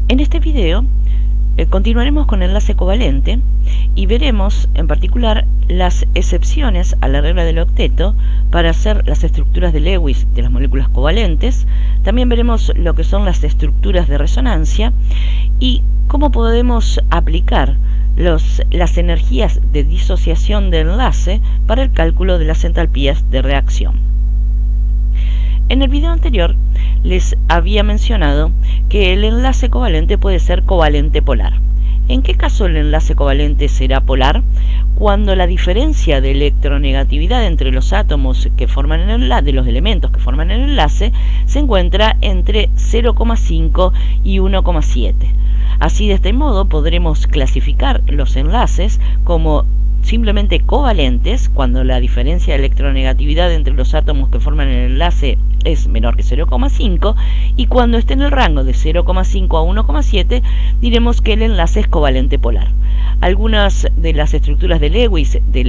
En este video continuaremos con el enlace covalente y veremos en particular las excepciones a la regla del octeto para hacer las estructuras de Lewis de las moléculas covalentes. También veremos lo que son las estructuras de resonancia y cómo podemos aplicar las energías de disociación de enlace para el cálculo de las entalpías de reacción. En el video anterior les había mencionado que el enlace covalente puede ser covalente polar. ¿En qué caso el enlace covalente será polar? Cuando la diferencia de electronegatividad entre los átomos que forman el enlace, de los elementos que forman el enlace, se encuentra entre 0,5 y 1,7. Así, de este modo, podremos clasificar los enlaces como simplemente covalentes cuando la diferencia de electronegatividad entre los átomos que forman el enlace es menor que 0,5, y cuando esté en el rango de 0,5 a 1,7 diremos que el enlace es covalente polar. Algunas de las estructuras de Lewis de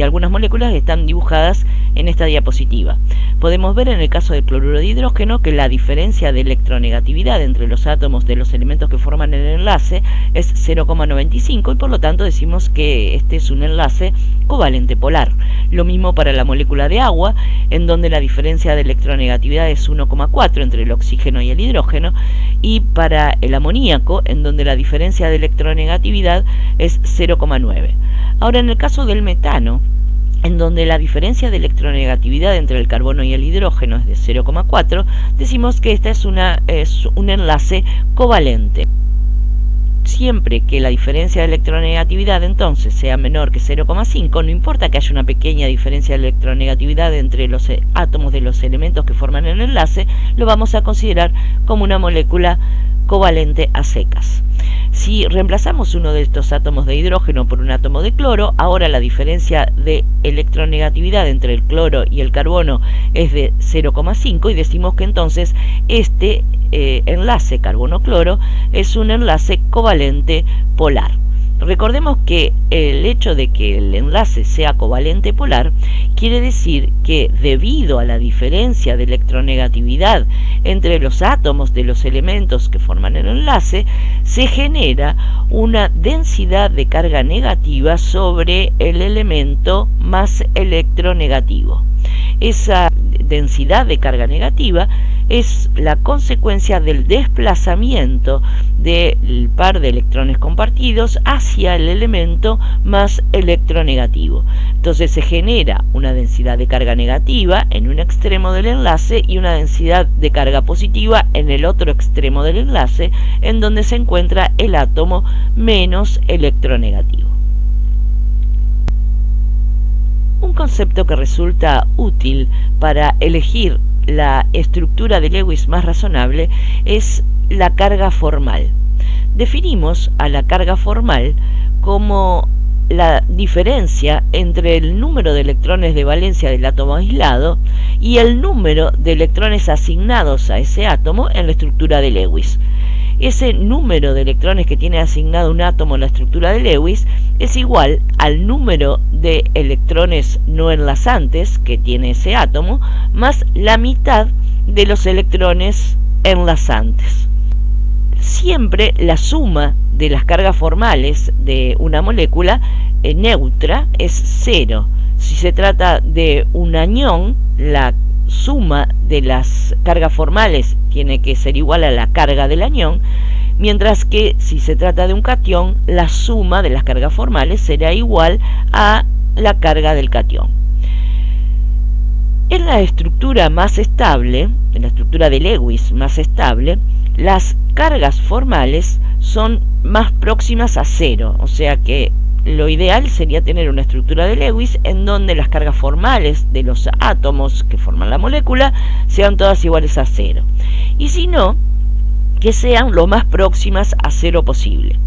algunas moléculas están dibujadas en esta diapositiva. Podemos ver en el caso del cloruro de hidrógeno que la diferencia de electronegatividad entre los átomos de los elementos que forman el enlace es 0,95 y por lo tanto decimos que este es un enlace covalente polar. Lo mismo para la molécula de agua, en donde la diferencia de electronegatividad es 1,4 entre el oxígeno y el hidrógeno, y para el amoníaco, en donde la diferencia de electronegatividad es 0,9. Ahora, en el caso del metano, en donde la diferencia de electronegatividad entre el carbono y el hidrógeno es de 0,4, decimos que esta es un enlace covalente. Siempre que la diferencia de electronegatividad entonces sea menor que 0,5, no importa que haya una pequeña diferencia de electronegatividad entre los átomos de los elementos que forman el enlace, lo vamos a considerar como una molécula covalente a secas. Si reemplazamos uno de estos átomos de hidrógeno por un átomo de cloro, ahora la diferencia de electronegatividad entre el cloro y el carbono es de 0,5 y decimos que entonces este enlace carbono-cloro es un enlace covalente polar. Recordemos que el hecho de que el enlace sea covalente polar quiere decir que debido a la diferencia de electronegatividad entre los átomos de los elementos que forman el enlace, se genera una densidad de carga negativa sobre el elemento más electronegativo. Esa densidad de carga negativa es la consecuencia del desplazamiento del par de electrones compartidos hacia el elemento más electronegativo. Entonces se genera una densidad de carga negativa en un extremo del enlace y una densidad de carga positiva en el otro extremo del enlace, en donde se encuentra el átomo menos electronegativo. Un concepto que resulta útil para elegir la estructura de Lewis más razonable es la carga formal. Definimos a la carga formal como la diferencia entre el número de electrones de valencia del átomo aislado y el número de electrones asignados a ese átomo en la estructura de Lewis. Ese número de electrones que tiene asignado un átomo en la estructura de Lewis es igual al número de electrones no enlazantes que tiene ese átomo más la mitad de los electrones enlazantes. Siempre la suma de las cargas formales de una molécula neutra es 0. Si se trata de un anión, la suma de las cargas formales tiene que ser igual a la carga del anión, mientras que si se trata de un catión, la suma de las cargas formales será igual a la carga del catión. En la estructura más estable, en la estructura de Lewis más estable, las cargas formales son más próximas a 0, o sea que lo ideal sería tener una estructura de Lewis en donde las cargas formales de los átomos que forman la molécula sean todas iguales a 0. Y si no, que sean lo más próximas a 0 posible.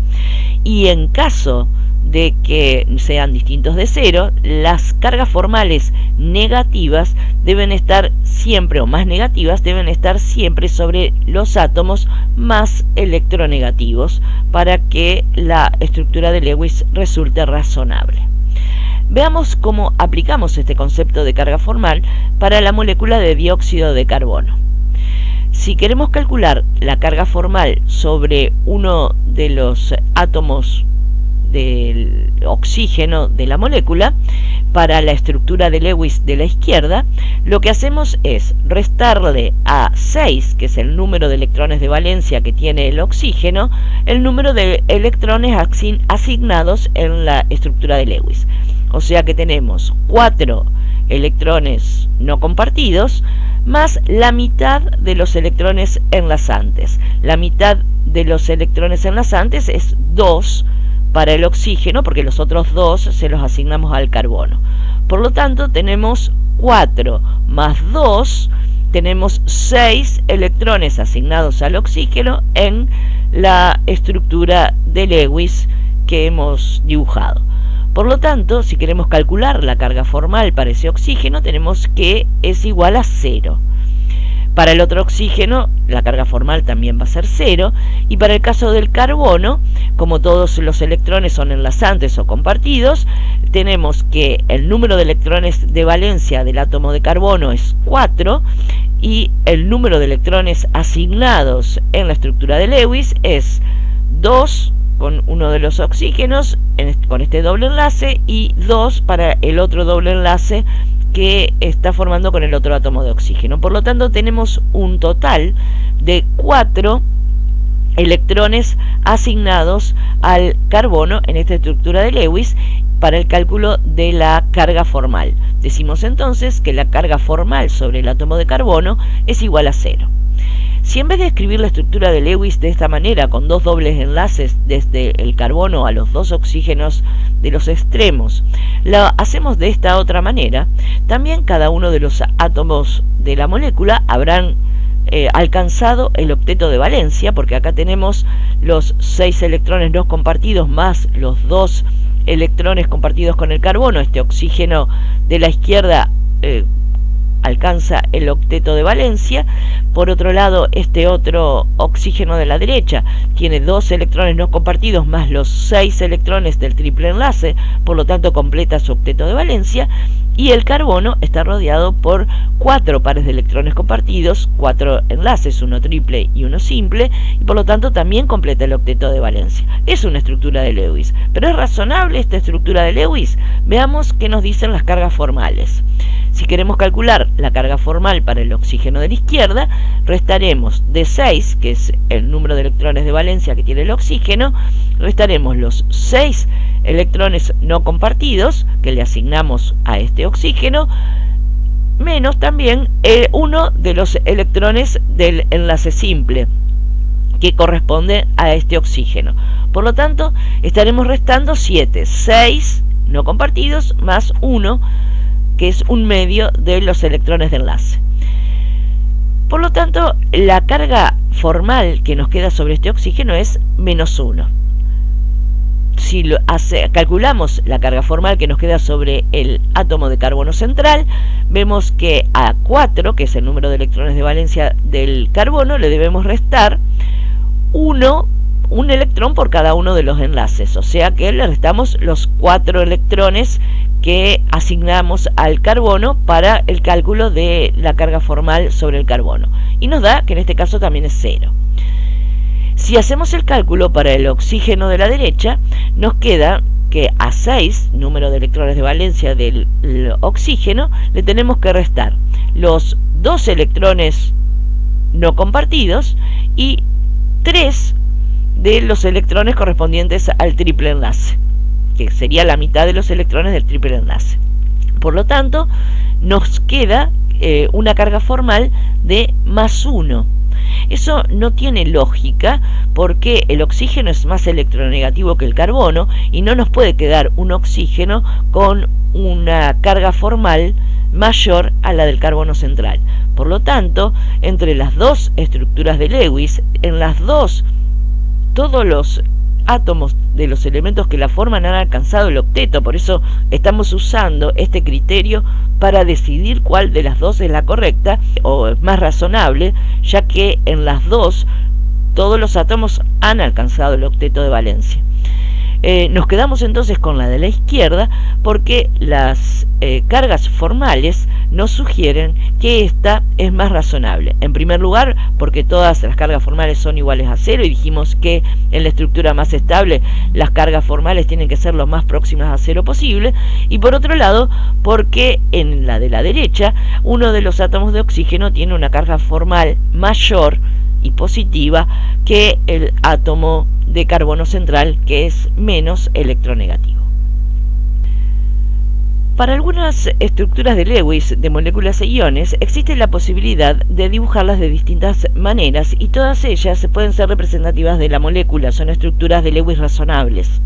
Y en caso de que sean distintos de 0, las cargas formales negativas deben estar siempre, o más negativas, deben estar siempre sobre los átomos más electronegativos para que la estructura de Lewis resulte razonable. Veamos cómo aplicamos este concepto de carga formal para la molécula de dióxido de carbono. Si queremos calcular la carga formal sobre uno de los átomos del oxígeno de la molécula, para la estructura de Lewis de la izquierda, lo que hacemos es restarle a 6, que es el número de electrones de valencia que tiene el oxígeno, el número de electrones asignados en la estructura de Lewis. O sea que tenemos 4 electrones no compartidos más la mitad de los electrones enlazantes. La mitad de los electrones enlazantes es 2 para el oxígeno, porque los otros 2 se los asignamos al carbono. Por lo tanto, tenemos 4 más 2, tenemos 6 electrones asignados al oxígeno en la estructura de Lewis que hemos dibujado. Por lo tanto, si queremos calcular la carga formal para ese oxígeno, tenemos que es igual a 0. Para el otro oxígeno, la carga formal también va a ser 0. Y para el caso del carbono, como todos los electrones son enlazantes o compartidos, tenemos que el número de electrones de valencia del átomo de carbono es 4 y el número de electrones asignados en la estructura de Lewis es 2 con uno de los oxígenos, con este doble enlace, y 2 para el otro doble enlace que está formando con el otro átomo de oxígeno. Por lo tanto, tenemos un total de 4 electrones asignados al carbono en esta estructura de Lewis para el cálculo de la carga formal. Decimos entonces que la carga formal sobre el átomo de carbono es igual a 0. Si en vez de escribir la estructura de Lewis de esta manera, con 2 dobles enlaces desde el carbono a los 2 oxígenos de los extremos, la hacemos de esta otra manera, también cada uno de los átomos de la molécula habrán alcanzado el octeto de valencia, porque acá tenemos los 6 electrones no compartidos más los 2 electrones compartidos con el carbono. Este oxígeno de la izquierda alcanza el octeto de valencia. Por otro lado, este otro oxígeno de la derecha tiene 2 electrones no compartidos más los 6 electrones del triple enlace, por lo tanto completa su octeto de valencia. Y el carbono está rodeado por 4 pares de electrones compartidos, 4 enlaces, uno triple y uno simple, y por lo tanto también completa el octeto de valencia. Es una estructura de Lewis. ¿Pero es razonable esta estructura de Lewis? Veamos qué nos dicen las cargas formales. Si queremos calcular la carga formal para el oxígeno de la izquierda, restaremos de 6, que es el número de electrones de valencia que tiene el oxígeno, restaremos los 6 electrones no compartidos que le asignamos a este oxígeno, menos también uno de los electrones del enlace simple que corresponde a este oxígeno. Por lo tanto, estaremos restando 7, 6 no compartidos más 1, que es un medio de los electrones de enlace. Por lo tanto, la carga formal que nos queda sobre este oxígeno es menos 1. Si calculamos la carga formal que nos queda sobre el átomo de carbono central, vemos que a 4, que es el número de electrones de valencia del carbono, le debemos restar un electrón por cada uno de los enlaces, o sea que le restamos los 4 electrones que asignamos al carbono para el cálculo de la carga formal sobre el carbono, y nos da que en este caso también es 0. Si hacemos el cálculo para el oxígeno de la derecha, nos queda que a 6, número de electrones de valencia del oxígeno, le tenemos que restar los 2 electrones no compartidos y 3 de los electrones correspondientes al triple enlace, que sería la mitad de los electrones del triple enlace. Por lo tanto, nos queda una carga formal de más 1. Eso no tiene lógica, porque el oxígeno es más electronegativo que el carbono y no nos puede quedar un oxígeno con una carga formal mayor a la del carbono central. Por lo tanto, entre las dos estructuras de Lewis, en las dos, todos los átomos de los elementos que la forman han alcanzado el octeto. Por eso estamos usando este criterio para decidir cuál de las dos es la correcta o más razonable, ya que en las dos todos los átomos han alcanzado el octeto de valencia. Nos quedamos entonces con la de la izquierda porque las cargas formales nos sugieren que esta es más razonable. En primer lugar, porque todas las cargas formales son iguales a cero y dijimos que en la estructura más estable las cargas formales tienen que ser lo más próximas a cero posible. Y por otro lado, porque en la de la derecha uno de los átomos de oxígeno tiene una carga formal mayor y positiva que el átomo de carbono central, que es menos electronegativo. Para algunas estructuras de Lewis de moléculas e iones existe la posibilidad de dibujarlas de distintas maneras y todas ellas pueden ser representativas de la molécula, son estructuras de Lewis razonables.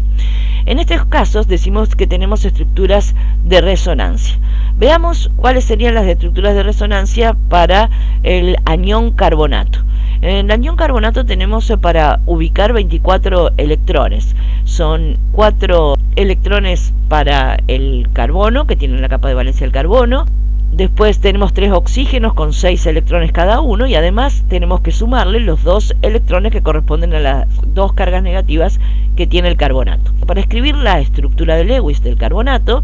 En estos casos decimos que tenemos estructuras de resonancia. Veamos cuáles serían las estructuras de resonancia para el anión carbonato. En el anión carbonato tenemos para ubicar 24 electrones. Son 4 electrones para el carbono, que tienen la capa de valencia del carbono. Después tenemos 3 oxígenos con 6 electrones cada uno, y además tenemos que sumarle los 2 electrones que corresponden a las 2 cargas negativas que tiene el carbonato. Para escribir la estructura de Lewis del carbonato,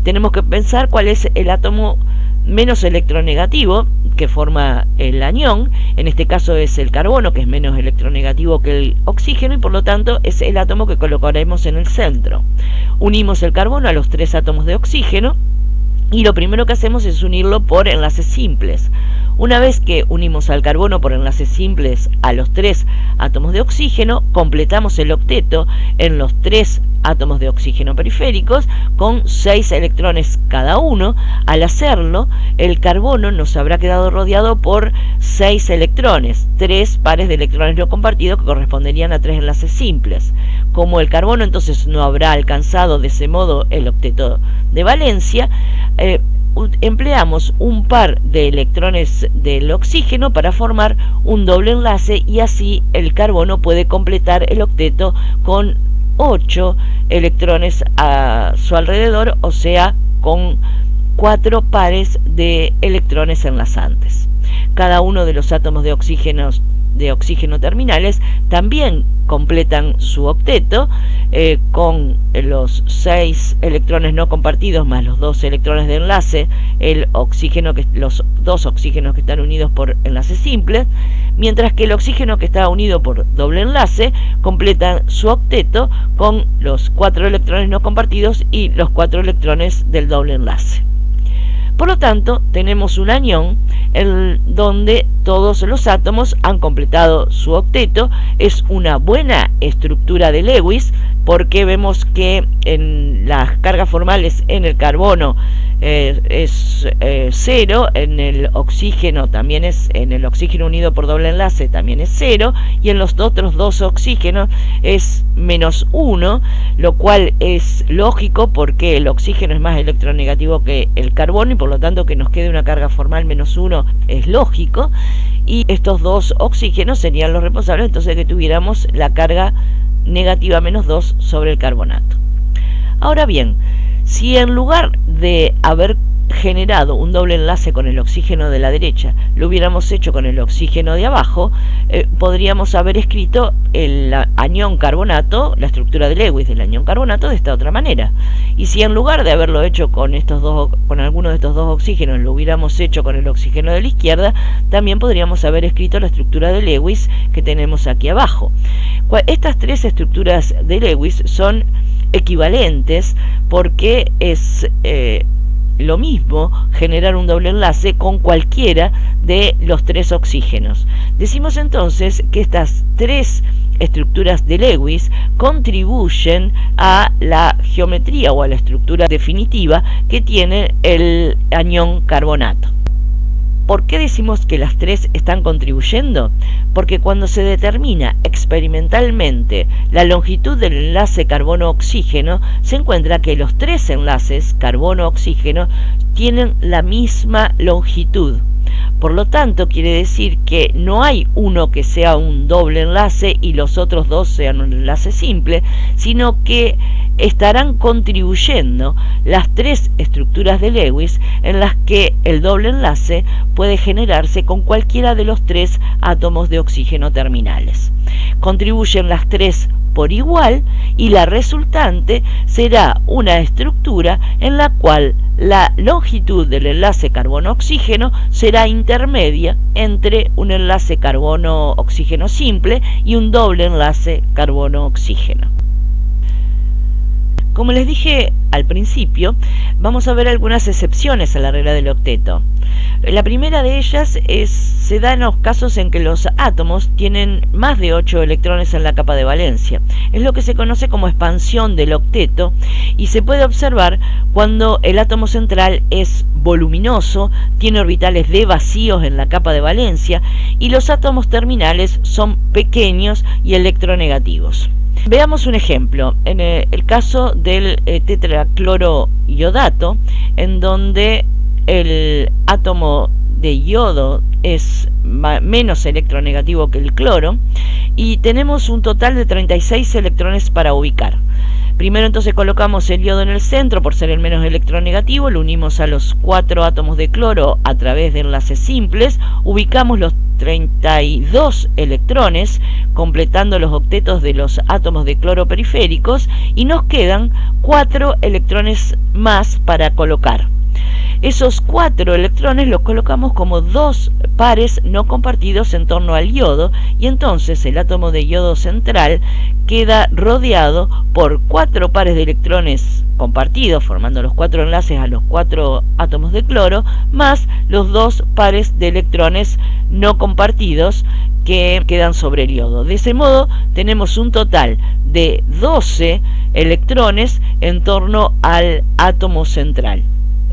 tenemos que pensar cuál es el átomo menos electronegativo que forma el anión. En este caso es el carbono, que es menos electronegativo que el oxígeno, y por lo tanto es el átomo que colocaremos en el centro. Unimos el carbono a los 3 átomos de oxígeno y lo primero que hacemos es unirlo por enlaces simples. Una vez que unimos al carbono por enlaces simples a los 3 átomos de oxígeno, completamos el octeto en los 3 átomos de oxígeno periféricos con 6 electrones cada uno. Al hacerlo, el carbono nos habrá quedado rodeado por 6 electrones, 3 pares de electrones no compartidos que corresponderían a 3 enlaces simples. Como el carbono entonces no habrá alcanzado de ese modo el octeto de valencia, empleamos un par de electrones del oxígeno para formar un doble enlace, y así el carbono puede completar el octeto con 8 electrones a su alrededor, o sea, con 4 pares de electrones enlazantes. Cada uno de los átomos de oxígeno terminales también completan su octeto con los 6 electrones no compartidos más los 2 electrones de enlace, los 2 oxígenos que están unidos por enlace simple, mientras que el oxígeno que está unido por doble enlace completa su octeto con los 4 electrones no compartidos y los 4 electrones del doble enlace. Por lo tanto, tenemos un anión donde todos los átomos han completado su octeto. Es una buena estructura de Lewis porque vemos que en las cargas formales en el carbono es 0, en el oxígeno también en el oxígeno unido por doble enlace también es 0, y en los otros 2 oxígenos es -1, lo cual es lógico porque el oxígeno es más electronegativo que el carbono, y por lo tanto que nos quede una carga formal -1 es lógico, y estos 2 oxígenos serían los responsables entonces de que tuviéramos la carga negativa -2 sobre el carbonato. Ahora bien, si en lugar de haber generado un doble enlace con el oxígeno de la derecha lo hubiéramos hecho con el oxígeno de abajo, podríamos haber escrito el anión carbonato, la estructura de Lewis del anión carbonato, de esta otra manera. Y si en lugar de haberlo hecho con alguno de estos 2 oxígenos lo hubiéramos hecho con el oxígeno de la izquierda, también podríamos haber escrito la estructura de Lewis que tenemos aquí abajo. Estas 3 estructuras de Lewis son equivalentes porque es lo mismo generar un doble enlace con cualquiera de los 3 oxígenos. Decimos entonces que estas 3 estructuras de Lewis contribuyen a la geometría o a la estructura definitiva que tiene el anión carbonato. ¿Por qué decimos que las 3 están contribuyendo? Porque cuando se determina experimentalmente la longitud del enlace carbono-oxígeno, se encuentra que los 3 enlaces carbono-oxígeno tienen la misma longitud. Por lo tanto, quiere decir que no hay uno que sea un doble enlace y los otros 2 sean un enlace simple, sino que estarán contribuyendo las 3 estructuras de Lewis en las que el doble enlace puede generarse con cualquiera de los 3 átomos de oxígeno terminales. contribuyen las tres por igual y la resultante será una estructura en la cual la longitud del enlace carbono-oxígeno será intermedia entre un enlace carbono-oxígeno simple y un doble enlace carbono-oxígeno. Como les dije al principio, vamos a ver algunas excepciones a la regla del octeto. La primera de ellas se da en los casos en que los átomos tienen más de 8 electrones en la capa de valencia. Es lo que se conoce como expansión del octeto y se puede observar cuando el átomo central es voluminoso, tiene orbitales d vacíos en la capa de valencia y los átomos terminales son pequeños y electronegativos. Veamos un ejemplo, en el caso del tetracloroiodato, en donde el átomo de yodo es menos electronegativo que el cloro y tenemos un total de 36 electrones para ubicar. Primero entonces colocamos el yodo en el centro por ser el menos electronegativo, lo unimos a los 4 átomos de cloro a través de enlaces simples, ubicamos los 32 electrones, completando los octetos de los átomos de cloro periféricos y nos quedan 4 electrones más para colocar. Esos 4 electrones los colocamos como 2 pares no compartidos en torno al yodo y entonces el átomo de yodo central queda rodeado por 4 pares de electrones compartidos, formando los 4 enlaces a los 4 átomos de cloro, más los 2 pares de electrones no compartidos que quedan sobre el yodo. De ese modo tenemos un total de 12 electrones en torno al átomo central.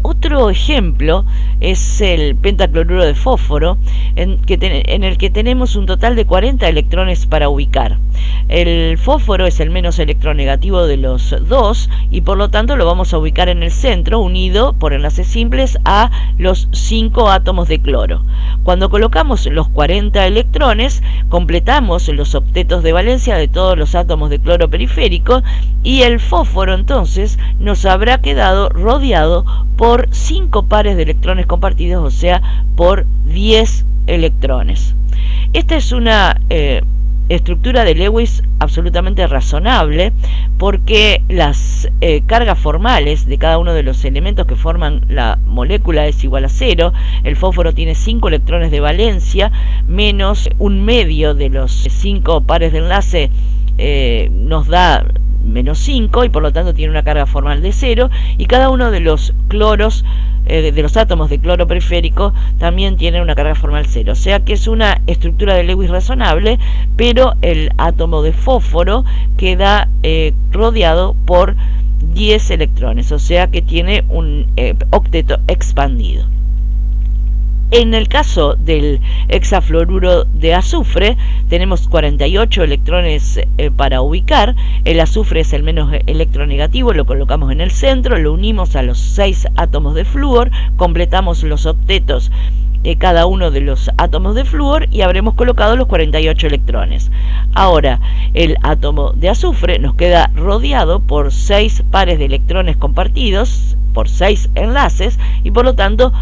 Otro ejemplo es el pentacloruro de fósforo, en el que tenemos un total de 40 electrones para ubicar. El fósforo es el menos electronegativo de los dos y por lo tanto lo vamos a ubicar en el centro, unido por enlaces simples a los 5 átomos de cloro. Cuando colocamos los 40 electrones, completamos los octetos de valencia de todos los átomos de cloro periférico y el fósforo entonces nos habrá quedado rodeado por 5 pares de electrones compartidos, o sea, por 10 electrones. Esta es una estructura de Lewis absolutamente razonable porque las cargas formales de cada uno de los elementos que forman la molécula es igual a 0. El fósforo tiene 5 electrones de valencia menos un medio de los 5 pares de enlace nos da menos 5 y por lo tanto tiene una carga formal de 0 y cada uno de los cloros de los átomos de cloro periférico también tiene una carga formal 0, o sea que es una estructura de Lewis razonable, pero el átomo de fósforo queda rodeado por 10 electrones, o sea que tiene un octeto expandido. En el caso del hexafluoruro de azufre tenemos 48 electrones para ubicar. El azufre es el menos electronegativo, lo colocamos en el centro, lo unimos a los 6 átomos de flúor, completamos los octetos de cada uno de los átomos de flúor y habremos colocado los 48 electrones. Ahora el átomo de azufre nos queda rodeado por 6 pares de electrones compartidos, por 6 enlaces y por lo tanto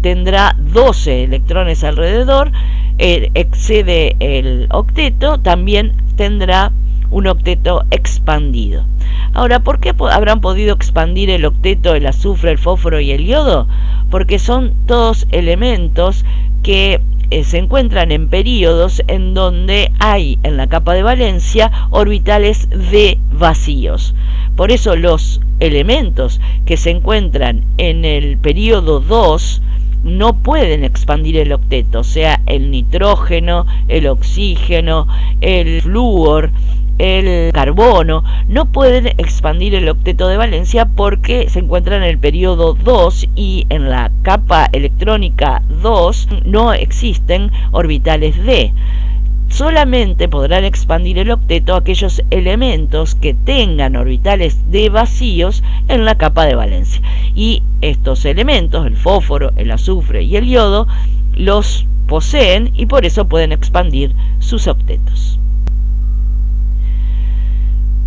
tendrá 12 electrones alrededor, excede el octeto, también tendrá un octeto expandido. Ahora, ¿por qué habrán podido expandir el octeto, el azufre, el fósforo y el yodo? Porque son todos elementos que se encuentran en períodos en donde hay en la capa de valencia orbitales d vacíos. Por eso los elementos que se encuentran en el período 2 no pueden expandir el octeto, o sea, el nitrógeno, el oxígeno, el flúor, el carbono, no pueden expandir el octeto de valencia porque se encuentran en el periodo 2 y en la capa electrónica 2 no existen orbitales d. Solamente podrán expandir el octeto aquellos elementos que tengan orbitales d vacíos en la capa de valencia. Y estos elementos, el fósforo, el azufre y el yodo, los poseen y por eso pueden expandir sus octetos.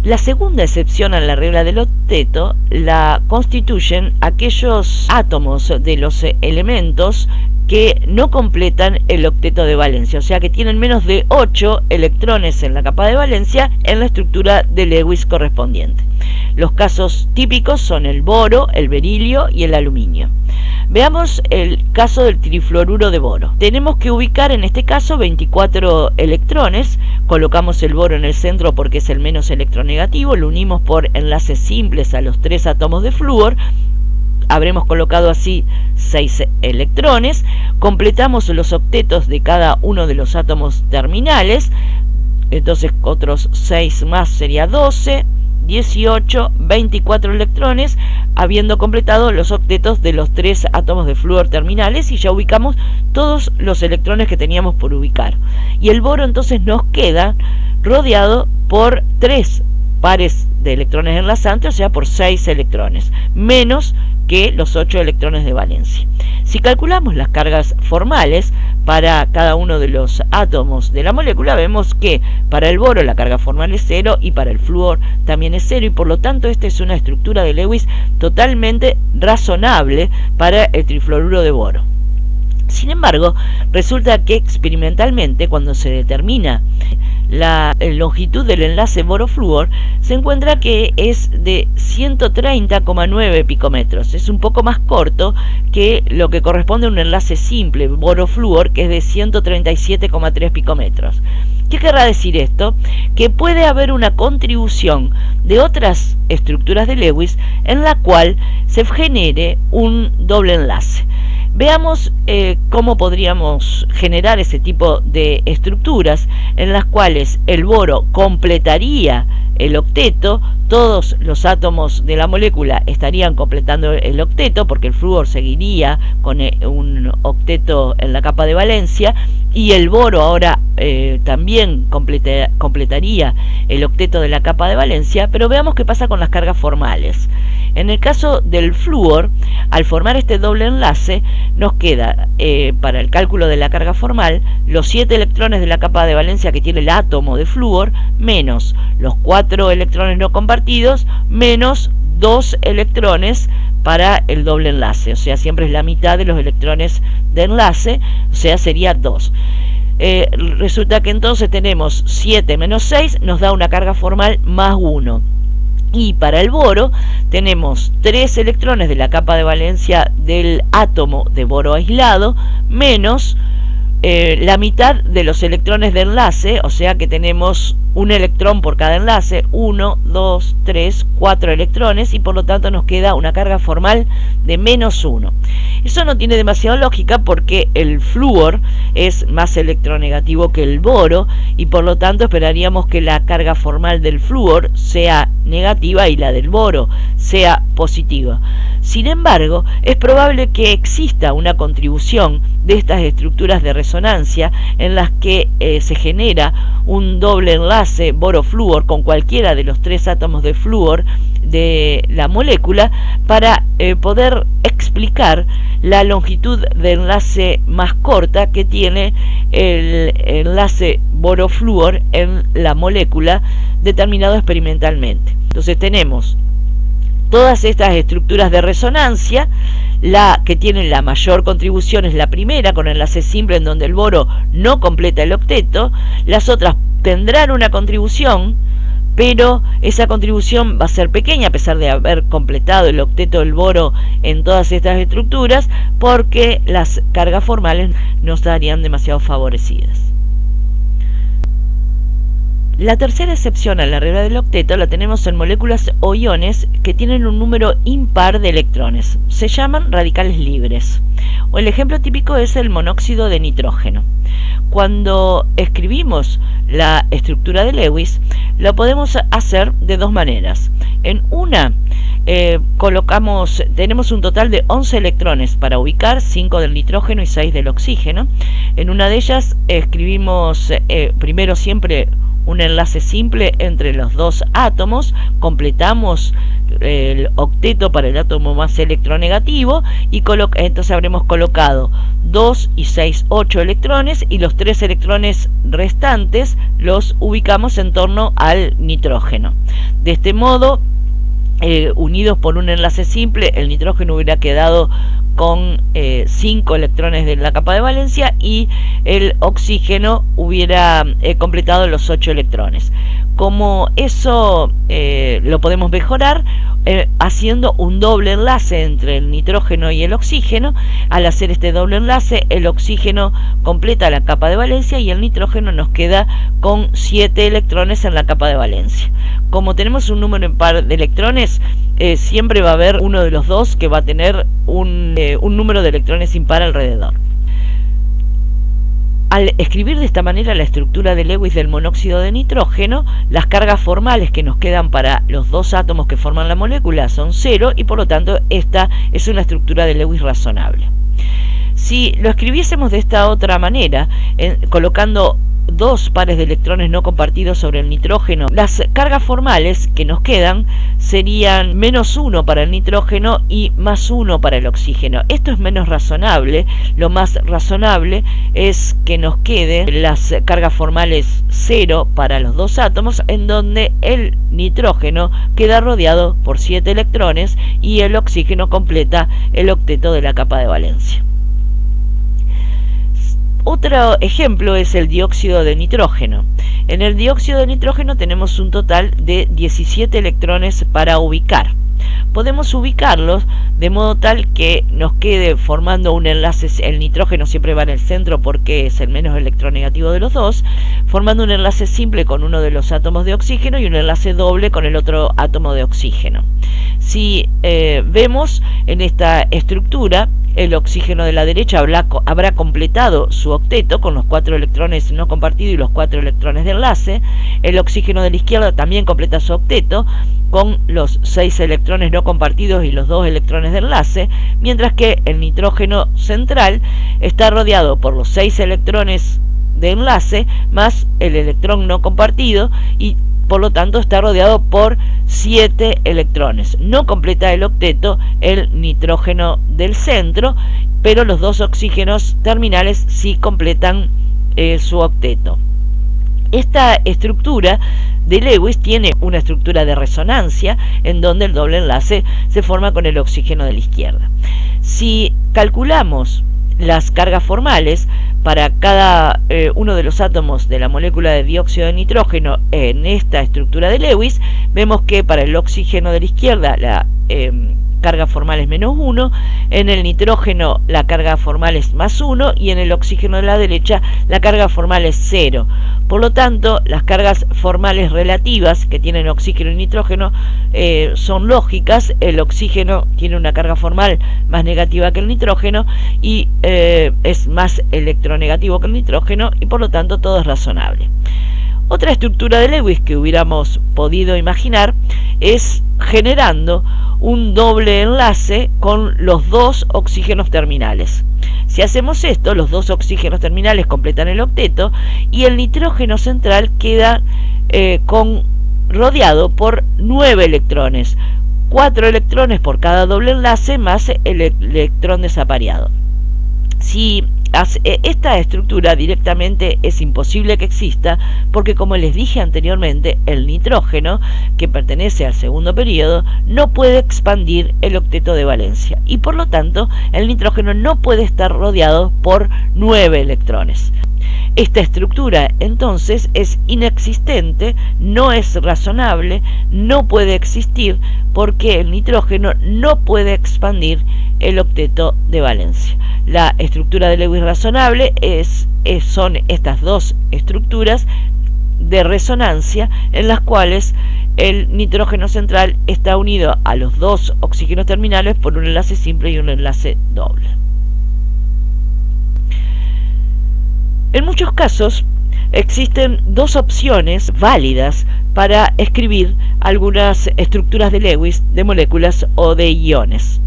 La segunda excepción a la regla del octeto la constituyen aquellos átomos de los elementos que no completan el octeto de valencia, o sea que tienen menos de 8 electrones en la capa de valencia en la estructura de Lewis correspondiente. Los casos típicos son el boro, el berilio y el aluminio. Veamos el caso del trifluoruro de boro. Tenemos que ubicar en este caso 24 electrones, colocamos el boro en el centro porque es el menos electronegativo, lo unimos por enlaces simples a los 3 átomos de flúor, habremos colocado así 6 electrones, completamos los octetos de cada uno de los átomos terminales, entonces otros 6 más sería 12, 18, 24 electrones, habiendo completado los octetos de los 3 átomos de flúor terminales, y ya ubicamos todos los electrones que teníamos por ubicar. Y el boro entonces nos queda rodeado por 3 pares de electrones enlazantes, o sea por 6 electrones, menos que los 8 electrones de valencia. Si calculamos las cargas formales para cada uno de los átomos de la molécula, vemos que para el boro la carga formal es 0 y para el flúor también es 0, y por lo tanto esta es una estructura de Lewis totalmente razonable para el trifluoruro de boro. Sin embargo, resulta que experimentalmente, cuando se determina la longitud del enlace boro-flúor, se encuentra que es de 130,9 picómetros. Es un poco más corto que lo que corresponde a un enlace simple boro-flúor, que es de 137,3 picómetros. ¿Qué querrá decir esto? Que puede haber una contribución de otras estructuras de Lewis en la cual se genere un doble enlace. Veamos cómo podríamos generar ese tipo de estructuras en las cuales el boro completaría el octeto, todos los átomos de la molécula estarían completando el octeto porque el flúor seguiría con un octeto en la capa de valencia, y el boro ahora también completaría el octeto de la capa de valencia. Pero veamos qué pasa con las cargas formales. En el caso del flúor, al formar este doble enlace, nos queda para el cálculo de la carga formal los 7 electrones de la capa de valencia que tiene el átomo de flúor, menos los 4 electrones no compartidos, menos 2 electrones para el doble enlace, o sea, siempre es la mitad de los electrones de enlace, o sea, sería 2. Resulta que entonces tenemos 7 menos 6, nos da una carga formal más 1. Y para el boro tenemos 3 electrones de la capa de valencia del átomo de boro aislado, menos la mitad de los electrones de enlace, o sea que tenemos un electrón por cada enlace, 1, 2, 3, 4 electrones, y por lo tanto nos queda una carga formal de menos 1. Eso no tiene demasiada lógica porque el flúor es más electronegativo que el boro, y por lo tanto esperaríamos que la carga formal del flúor sea negativa y la del boro sea positiva. Sin embargo, es probable que exista una contribución de estas estructuras de resonancia en las que se genera un doble enlace boro-flúor con cualquiera de los 3 átomos de flúor de la molécula para poder explicar la longitud de enlace más corta que tiene el enlace boro-flúor en la molécula determinado experimentalmente. Entonces tenemos todas estas estructuras de resonancia. La que tiene la mayor contribución es la primera, con enlace simple en donde el boro no completa el octeto. Las otras tendrán una contribución, pero esa contribución va a ser pequeña a pesar de haber completado el octeto del boro en todas estas estructuras, porque las cargas formales no estarían demasiado favorecidas. La tercera excepción a la regla del octeto la tenemos en moléculas o iones que tienen un número impar de electrones. Se llaman radicales libres. O el ejemplo típico es el monóxido de nitrógeno. Cuando escribimos la estructura de Lewis, lo podemos hacer de dos maneras. En una, tenemos un total de 11 electrones para ubicar, 5 del nitrógeno y 6 del oxígeno. En una de ellas escribimos primero siempre un enlace simple entre los dos átomos, completamos el octeto para el átomo más electronegativo y entonces habremos colocado 2 y 6, 8 electrones, y los 3 electrones restantes los ubicamos en torno al nitrógeno. De este modo, unidos por un enlace simple, el nitrógeno hubiera quedado con 5 electrones de la capa de valencia y el oxígeno hubiera completado los 8 electrones. Como eso lo podemos mejorar haciendo un doble enlace entre el nitrógeno y el oxígeno. Al hacer este doble enlace, el oxígeno completa la capa de valencia y el nitrógeno nos queda con 7 electrones en la capa de valencia. Como tenemos un número impar de electrones, siempre va a haber uno de los dos que va a tener un número de electrones impar alrededor. Al escribir de esta manera la estructura de Lewis del monóxido de nitrógeno, las cargas formales que nos quedan para los dos átomos que forman la molécula son 0 y por lo tanto esta es una estructura de Lewis razonable. Si lo escribiésemos de esta otra manera, colocando 2 pares de electrones no compartidos sobre el nitrógeno, las cargas formales que nos quedan serían -1 para el nitrógeno y +1 para el oxígeno. Esto es menos razonable. Lo más razonable es que nos queden las cargas formales 0 para los dos átomos, en donde el nitrógeno queda rodeado por 7 electrones y el oxígeno completa el octeto de la capa de valencia. Otro ejemplo es el dióxido de nitrógeno. En el dióxido de nitrógeno tenemos un total de 17 electrones para ubicar. Podemos ubicarlos de modo tal que nos quede formando un enlace. El nitrógeno siempre va en el centro porque es el menos electronegativo de los dos, formando un enlace simple con uno de los átomos de oxígeno y un enlace doble con el otro átomo de oxígeno. Si vemos en esta estructura, el oxígeno de la derecha habrá completado su octeto con los 4 electrones no compartidos y los 4 electrones de enlace. El oxígeno de la izquierda también completa su octeto con los 6 electrones no compartidos y los 2 electrones de enlace, mientras que el nitrógeno central está rodeado por los 6 electrones de enlace más el electrón no compartido y por lo tanto está rodeado por 7 electrones. No completa el octeto el nitrógeno del centro, pero los 2 oxígenos terminales sí completan su octeto. Esta estructura de Lewis tiene una estructura de resonancia en donde el doble enlace se forma con el oxígeno de la izquierda. Si calculamos las cargas formales para cada uno de los átomos de la molécula de dióxido de nitrógeno en esta estructura de Lewis, vemos que para el oxígeno de la izquierda la carga formal es -1, en el nitrógeno la carga formal es +1 y en el oxígeno de la derecha la carga formal es 0. Por lo tanto, las cargas formales relativas que tienen oxígeno y nitrógeno son lógicas. El oxígeno tiene una carga formal más negativa que el nitrógeno y es más electronegativo que el nitrógeno y por lo tanto todo es razonable. Otra estructura de Lewis que hubiéramos podido imaginar es generando un doble enlace con los 2 oxígenos terminales. Si hacemos esto, los 2 oxígenos terminales completan el octeto y el nitrógeno central queda rodeado por 9 electrones, 4 electrones por cada doble enlace más el electrón desapareado. Si esta estructura directamente es imposible que exista porque, como les dije anteriormente, el nitrógeno, que pertenece al segundo periodo, no puede expandir el octeto de valencia y por lo tanto el nitrógeno no puede estar rodeado por 9 electrones. Esta estructura entonces es inexistente, no es razonable, no puede existir porque el nitrógeno no puede expandir el octeto de valencia. La estructura de Lewis razonable son estas dos estructuras de resonancia en las cuales el nitrógeno central está unido a los 2 oxígenos terminales por un enlace simple y un enlace doble. En muchos casos existen 2 opciones válidas para escribir algunas estructuras de Lewis de moléculas o de iones.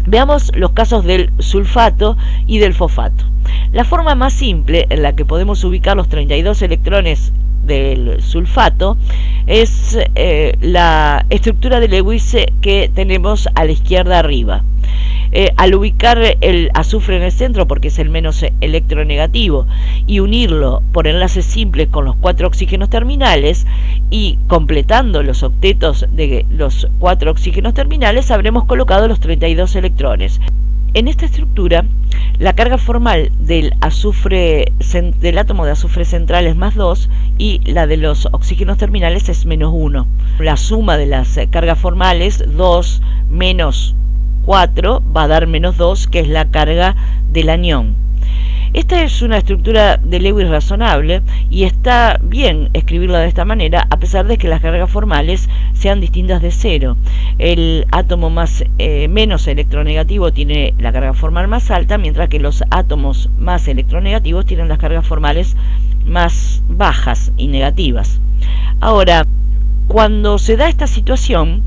Veamos los casos del sulfato y del fosfato. La forma más simple en la que podemos ubicar los 32 electrones del sulfato es la estructura de Lewis que tenemos a la izquierda arriba. Al ubicar el azufre en el centro, porque es el menos electronegativo, y unirlo por enlaces simples con los 4 oxígenos terminales y completando los octetos de los 4 oxígenos terminales, habremos colocado los 32 electrones. En esta estructura, la carga formal del átomo de azufre central es más 2 y la de los oxígenos terminales es menos 1. La suma de las cargas formales, 2 menos 4, va a dar menos 2, que es la carga del anión. Esta es una estructura de Lewis razonable y está bien escribirla de esta manera, a pesar de que las cargas formales sean distintas de cero. El átomo menos electronegativo tiene la carga formal más alta, mientras que los átomos más electronegativos tienen las cargas formales más bajas y negativas. Ahora, cuando se da esta situación,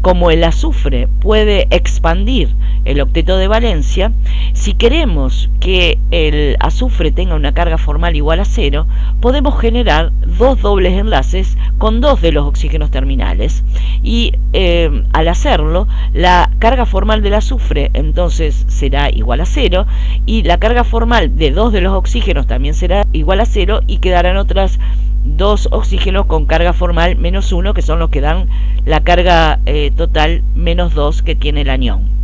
como el azufre puede expandir el octeto de valencia, si queremos que el azufre tenga una carga formal igual a 0, podemos generar dos dobles enlaces con dos de los oxígenos terminales. Y al hacerlo, la carga formal del azufre entonces será igual a 0, y la carga formal de dos de los oxígenos también será igual a 0, y quedarán otras dos oxígenos con carga formal menos 1, que son los que dan la carga total menos 2 que tiene el anión.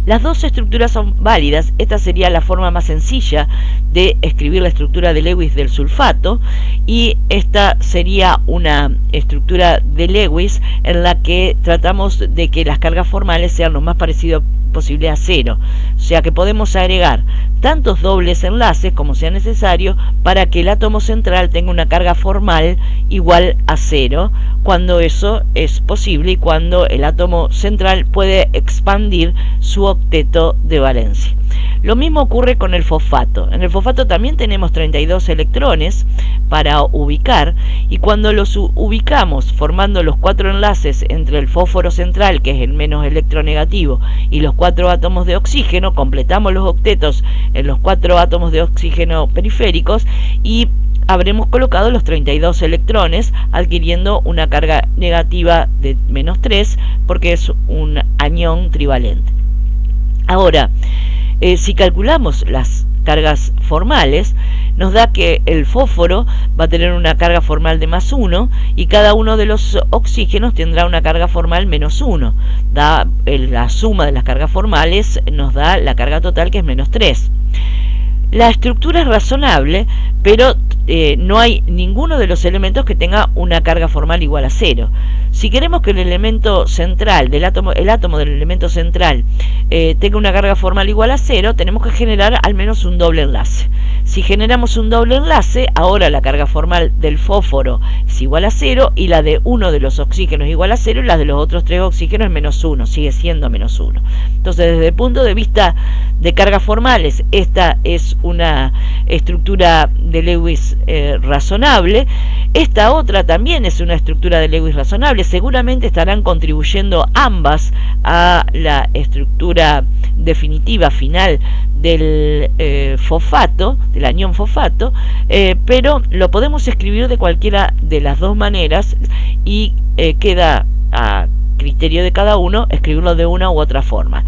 Las dos estructuras son válidas. Esta sería la forma más sencilla de escribir la estructura de Lewis del sulfato, y esta sería una estructura de Lewis en la que tratamos de que las cargas formales sean lo más parecido posible a 0, o sea que podemos agregar tantos dobles enlaces como sea necesario para que el átomo central tenga una carga formal igual a 0, cuando eso es posible y cuando el átomo central puede expandir su octeto de valencia. Lo mismo ocurre con el fosfato. En el fosfato también tenemos 32 electrones para ubicar, y cuando los ubicamos formando los 4 enlaces entre el fósforo central, que es el menos electronegativo, y los 4 átomos de oxígeno, completamos los octetos en los 4 átomos de oxígeno periféricos y habremos colocado los 32 electrones, adquiriendo una carga negativa de menos 3, porque es un anión trivalente. Ahora, si calculamos las cargas formales, nos da que el fósforo va a tener una carga formal de más 1 y cada uno de los oxígenos tendrá una carga formal menos 1. La suma de las cargas formales nos da la carga total, que es menos 3. La estructura es razonable, pero no hay ninguno de los elementos que tenga una carga formal igual a 0. Si queremos que el elemento central el átomo del elemento central tenga una carga formal igual a 0, tenemos que generar al menos un doble enlace. Si generamos un doble enlace, ahora la carga formal del fósforo es igual a 0 y la de uno de los oxígenos es igual a 0 y la de los otros 3 oxígenos es menos 1, sigue siendo menos 1. Entonces, desde el punto de vista de cargas formales, esta es una estructura de Lewis razonable. Esta otra también es una estructura de Lewis razonable. Seguramente estarán contribuyendo ambas a la estructura definitiva final del fosfato, del anión fosfato, pero lo podemos escribir de cualquiera de las dos maneras y queda a criterio de cada uno escribirlo de una u otra forma.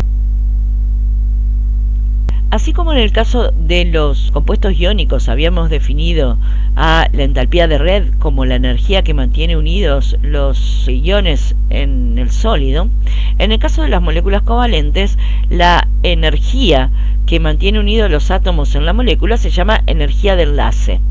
Así como en el caso de los compuestos iónicos habíamos definido a la entalpía de red como la energía que mantiene unidos los iones en el sólido, en el caso de las moléculas covalentes, la energía que mantiene unidos los átomos en la molécula se llama energía de enlace.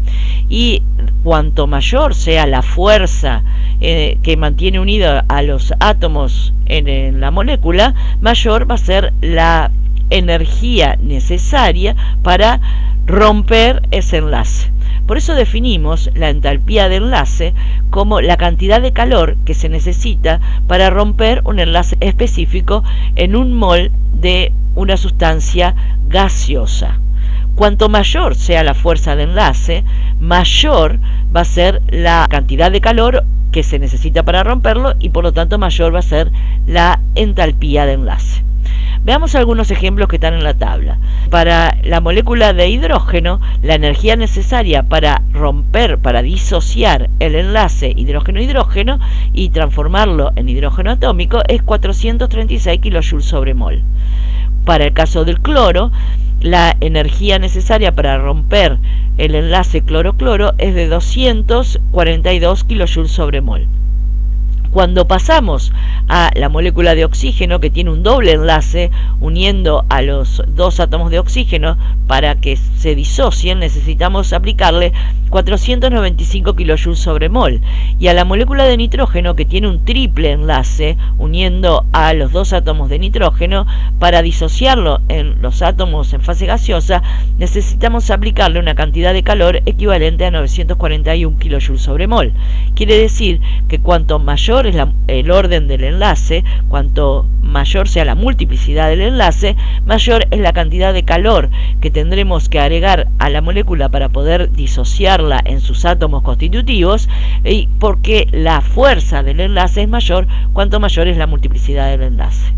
Y cuanto mayor sea la fuerza que mantiene unidos a los átomos en la molécula, mayor va a ser la energía necesaria para romper ese enlace. Por eso definimos la entalpía de enlace como la cantidad de calor que se necesita para romper un enlace específico en un mol de una sustancia gaseosa. Cuanto mayor sea la fuerza de enlace, mayor va a ser la cantidad de calor que se necesita para romperlo y por lo tanto mayor va a ser la entalpía de enlace. Veamos algunos ejemplos que están en la tabla. Para la molécula de hidrógeno, la energía necesaria para romper, para disociar el enlace hidrógeno-hidrógeno y transformarlo en hidrógeno atómico es 436 kJ/mol. Para el caso del cloro, la energía necesaria para romper el enlace cloro-cloro es de 242 kJ/mol. Cuando pasamos a la molécula de oxígeno, que tiene un doble enlace uniendo a los dos átomos de oxígeno para que se disocien, necesitamos aplicarle 495 kJ sobre mol. Y a la molécula de nitrógeno, que tiene un triple enlace uniendo a los dos átomos de nitrógeno, para disociarlo en los átomos en fase gaseosa, necesitamos aplicarle una cantidad de calor equivalente a 941 kJ sobre mol. Quiere decir que cuanto mayor es el orden del enlace, cuanto mayor sea la multiplicidad del enlace, mayor es la cantidad de calor que tendremos que agregar a la molécula para poder disociarla en sus átomos constitutivos, y porque la fuerza del enlace es mayor cuanto mayor es la multiplicidad del enlace.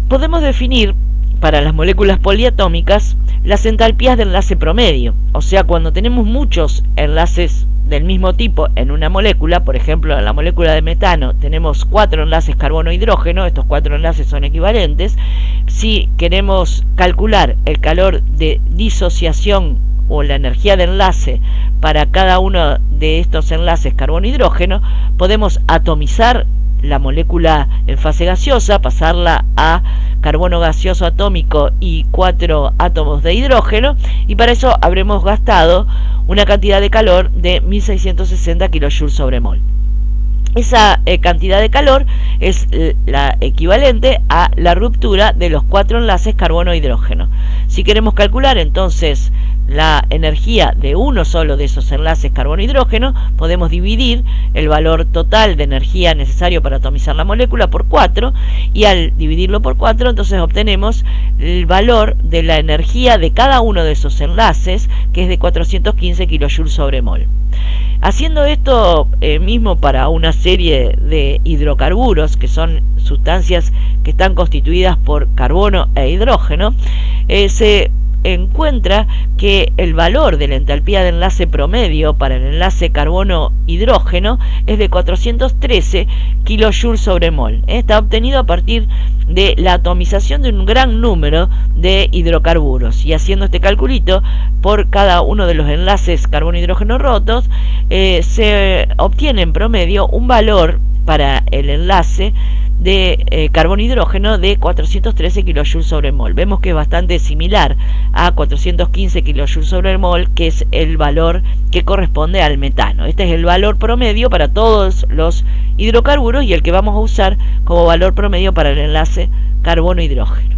Podemos definir para las moléculas poliatómicas las entalpías de enlace promedio, o sea, cuando tenemos muchos enlaces del mismo tipo en una molécula. Por ejemplo, en la molécula de metano tenemos 4 enlaces carbono-hidrógeno, estos 4 enlaces son equivalentes. Si queremos calcular el calor de disociación o la energía de enlace para cada uno de estos enlaces carbono-hidrógeno, podemos atomizar la molécula en fase gaseosa, pasarla a carbono gaseoso atómico y 4 átomos de hidrógeno, y para eso habremos gastado una cantidad de calor de 1660 kJ sobre mol. Esa cantidad de calor es la equivalente a la ruptura de los 4 enlaces carbono-hidrógeno. Si queremos calcular entonces la energía de uno solo de esos enlaces carbono-hidrógeno, podemos dividir el valor total de energía necesario para atomizar la molécula por 4, y al dividirlo por 4 entonces obtenemos el valor de la energía de cada uno de esos enlaces, que es de 415 kJ sobre mol. Haciendo esto mismo para una serie de hidrocarburos, que son sustancias que están constituidas por carbono e hidrógeno, se encuentra que el valor de la entalpía de enlace promedio para el enlace carbono-hidrógeno es de 413 kJ sobre mol. Está obtenido a partir de la atomización de un gran número de hidrocarburos, y haciendo este calculito por cada uno de los enlaces carbono-hidrógeno rotos, se obtiene en promedio un valor para el enlace de carbono-hidrógeno de 413 kJ sobre mol. Vemos que es bastante similar a 415 kJ sobre mol, que es el valor que corresponde al metano. Este es el valor promedio para todos los hidrocarburos y el que vamos a usar como valor promedio para el enlace carbono-hidrógeno.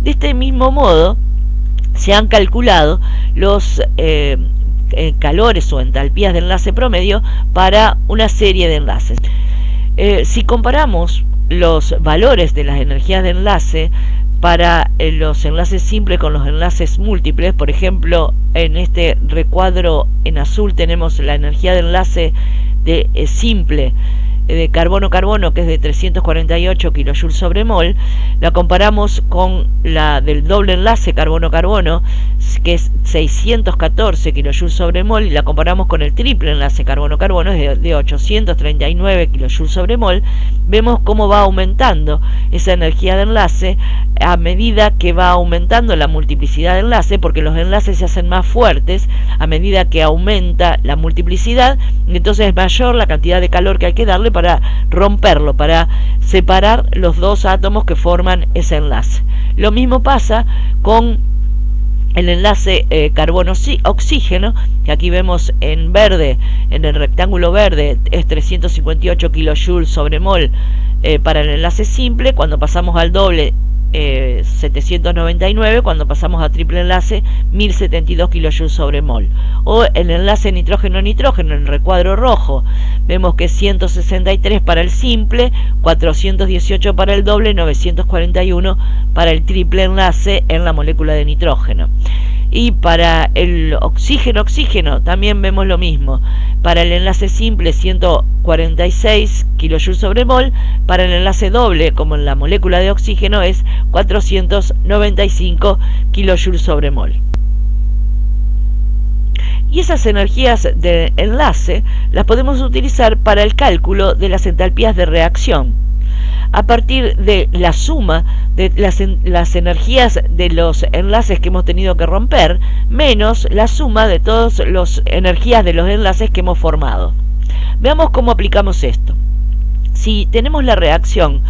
De este mismo modo se han calculado los calores o entalpías de enlace promedio para una serie de enlaces. Si comparamos los valores de las energías de enlace para los enlaces simples con los enlaces múltiples, por ejemplo, en este recuadro en azul tenemos la energía de enlace de simple de carbono-carbono, que es de 348 kJ sobre mol. La comparamos con la del doble enlace carbono-carbono, que es 614 kJ sobre mol, y la comparamos con el triple enlace carbono-carbono, es de 839 kJ sobre mol. Vemos cómo va aumentando esa energía de enlace a medida que va aumentando la multiplicidad de enlace, porque los enlaces se hacen más fuertes a medida que aumenta la multiplicidad, y entonces es mayor la cantidad de calor que hay que darle para romperlo, para separar los dos átomos que forman ese enlace. Lo mismo pasa con el enlace carbono-oxígeno, que aquí vemos en verde, en el rectángulo verde, es 358 kJ sobre mol para el enlace simple. Cuando pasamos al doble, 799, cuando pasamos a triple enlace 1072 kJ sobre mol. O el enlace nitrógeno-nitrógeno en el recuadro rojo, vemos que 163 para el simple, 418 para el doble, 941 para el triple enlace en la molécula de nitrógeno. Y para el oxígeno también vemos lo mismo. Para el enlace simple 146 kJ sobre mol, para el enlace doble, como en la molécula de oxígeno, es 495 kJ sobre mol. Y esas energías de enlace las podemos utilizar para el cálculo de las entalpías de reacción, a partir de la suma de las energías de los enlaces que hemos tenido que romper, menos la suma de todas las energías de los enlaces que hemos formado. Veamos cómo aplicamos esto. Si tenemos la reacción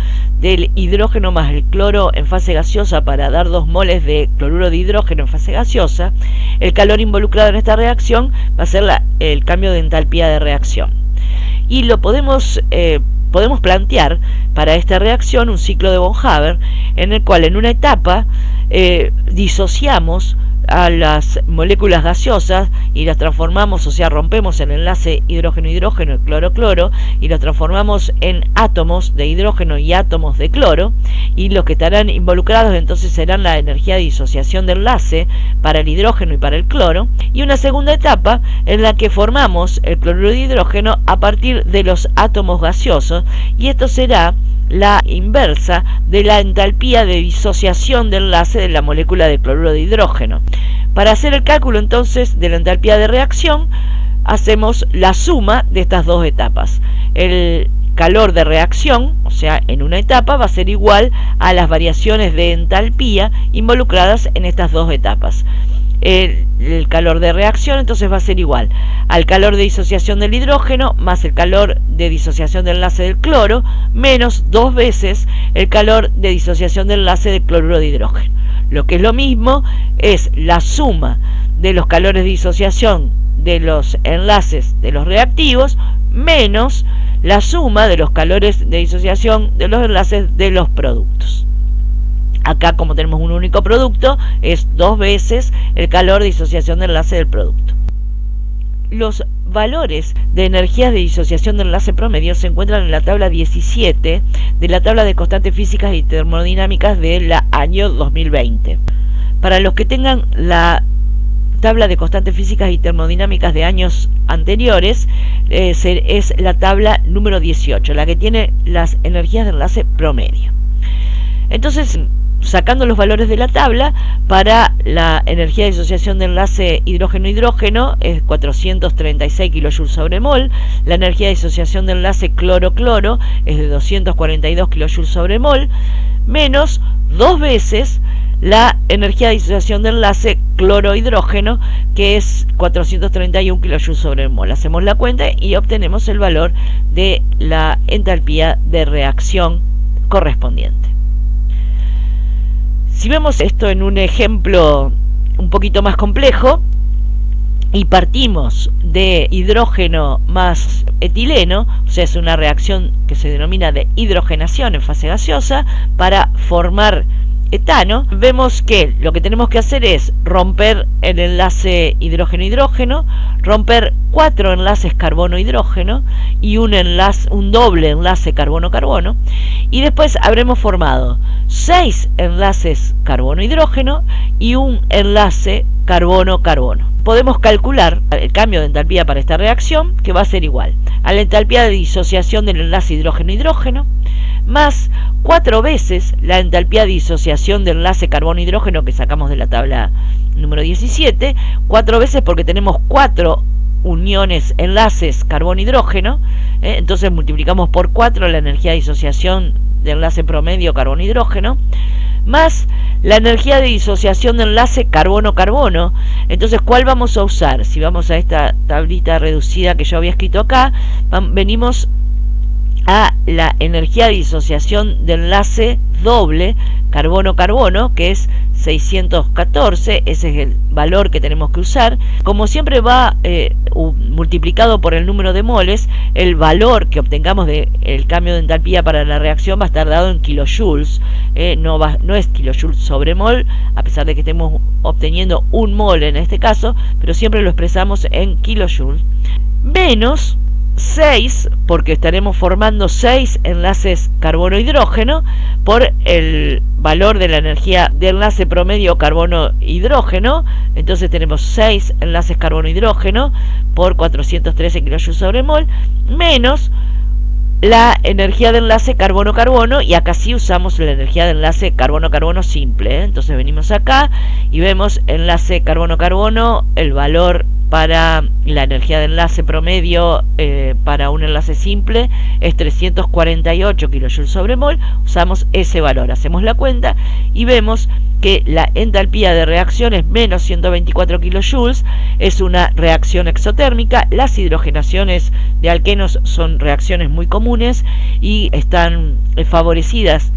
del hidrógeno más el cloro en fase gaseosa para dar 2 moles de cloruro de hidrógeno en fase gaseosa, el calor involucrado en esta reacción va a ser el cambio de entalpía de reacción. Y lo podemos plantear para esta reacción un ciclo de von Haber, en el cual en una etapa disociamos a las moléculas gaseosas y las transformamos, o sea, rompemos el enlace hidrógeno-hidrógeno y cloro-cloro y las transformamos en átomos de hidrógeno y átomos de cloro, y los que estarán involucrados entonces serán la energía de disociación de enlace para el hidrógeno y para el cloro, y una segunda etapa en la que formamos el cloruro de hidrógeno a partir de los átomos gaseosos, y esto será la inversa de la entalpía de disociación de enlace de la molécula de cloruro de hidrógeno. Para hacer el cálculo entonces de la entalpía de reacción, hacemos la suma de estas dos etapas. El calor de reacción, o sea, en una etapa, va a ser igual a las variaciones de entalpía involucradas en estas dos etapas. El calor de reacción entonces va a ser igual al calor de disociación del hidrógeno más el calor de disociación del enlace del cloro menos 2 veces el calor de disociación del enlace del cloruro de hidrógeno. Lo que es lo mismo es la suma de los calores de disociación de los enlaces de los reactivos menos la suma de los calores de disociación de los enlaces de los productos. Acá, como tenemos un único producto, es 2 veces el calor de disociación de enlace del producto. Los valores de energías de disociación de enlace promedio se encuentran en la tabla 17 de la tabla de constantes físicas y termodinámicas del año 2020. Para los que tengan la tabla de constantes físicas y termodinámicas de años anteriores, es la tabla número 18, la que tiene las energías de enlace promedio. Entonces, sacando los valores de la tabla, para la energía de disociación de enlace hidrógeno-hidrógeno es 436 kJ sobre mol, la energía de disociación de enlace cloro-cloro es de 242 kJ sobre mol, menos 2 veces la energía de disociación de enlace cloro-hidrógeno, que es 431 kJ sobre mol. Hacemos la cuenta y obtenemos el valor de la entalpía de reacción correspondiente. Si vemos esto en un ejemplo un poquito más complejo y partimos de hidrógeno más etileno, o sea, es una reacción que se denomina de hidrogenación en fase gaseosa para formar etano, vemos que lo que tenemos que hacer es romper el enlace hidrógeno-hidrógeno, romper 4 enlaces carbono-hidrógeno y un doble enlace carbono-carbono, y después habremos formado 6 enlaces carbono-hidrógeno y un enlace carbono-carbono. Podemos calcular el cambio de entalpía para esta reacción, que va a ser igual a la entalpía de disociación del enlace hidrógeno-hidrógeno más 4 veces la entalpía de disociación del enlace carbono-hidrógeno que sacamos de la tabla número 17, 4 veces porque tenemos 4 uniones enlaces carbono-hidrógeno, entonces multiplicamos por 4 la energía de disociación del enlace promedio carbono-hidrógeno, más la energía de disociación del enlace carbono-carbono. Entonces, ¿cuál vamos a usar? Si vamos a esta tablita reducida que yo había escrito acá, venimos a la energía de disociación del enlace doble carbono-carbono, que es 614, ese es el valor que tenemos que usar. Como siempre va multiplicado por el número de moles, el valor que obtengamos del cambio de entalpía para la reacción va a estar dado en kilojoules, no es kilojoules sobre mol, a pesar de que estemos obteniendo un mol en este caso, pero siempre lo expresamos en kilojoules, menos 6, porque estaremos formando 6 enlaces carbono-hidrógeno por el valor de la energía de enlace promedio carbono-hidrógeno. Entonces tenemos 6 enlaces carbono-hidrógeno por 413 kJ sobre mol, menos la energía de enlace carbono-carbono, y acá sí usamos la energía de enlace carbono-carbono simple, Entonces venimos acá y vemos enlace carbono-carbono, el valor para la energía de enlace promedio para un enlace simple es 348 kJ sobre mol. Usamos ese valor, hacemos la cuenta y vemos que la entalpía de reacción es menos 124 kJ, es una reacción exotérmica. Las hidrogenaciones de alquenos son reacciones muy comunes y están favorecidas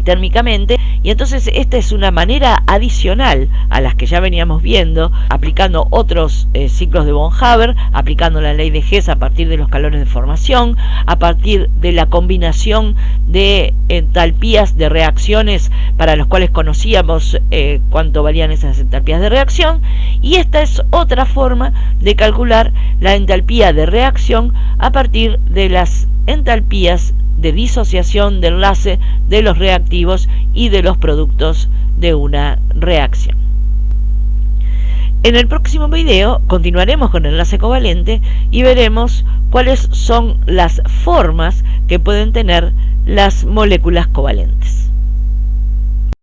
térmicamente, y entonces esta es una manera adicional a las que ya veníamos viendo, aplicando otros ciclos de von Haber, aplicando la ley de Hess a partir de los calores de formación, a partir de la combinación de entalpías de reacciones para los cuales conocíamos cuánto valían esas entalpías de reacción. Y esta es otra forma de calcular la entalpía de reacción a partir de las entalpías de disociación de enlace de los reactivos y de los productos de una reacción. En el próximo video continuaremos con el enlace covalente y veremos cuáles son las formas que pueden tener las moléculas covalentes.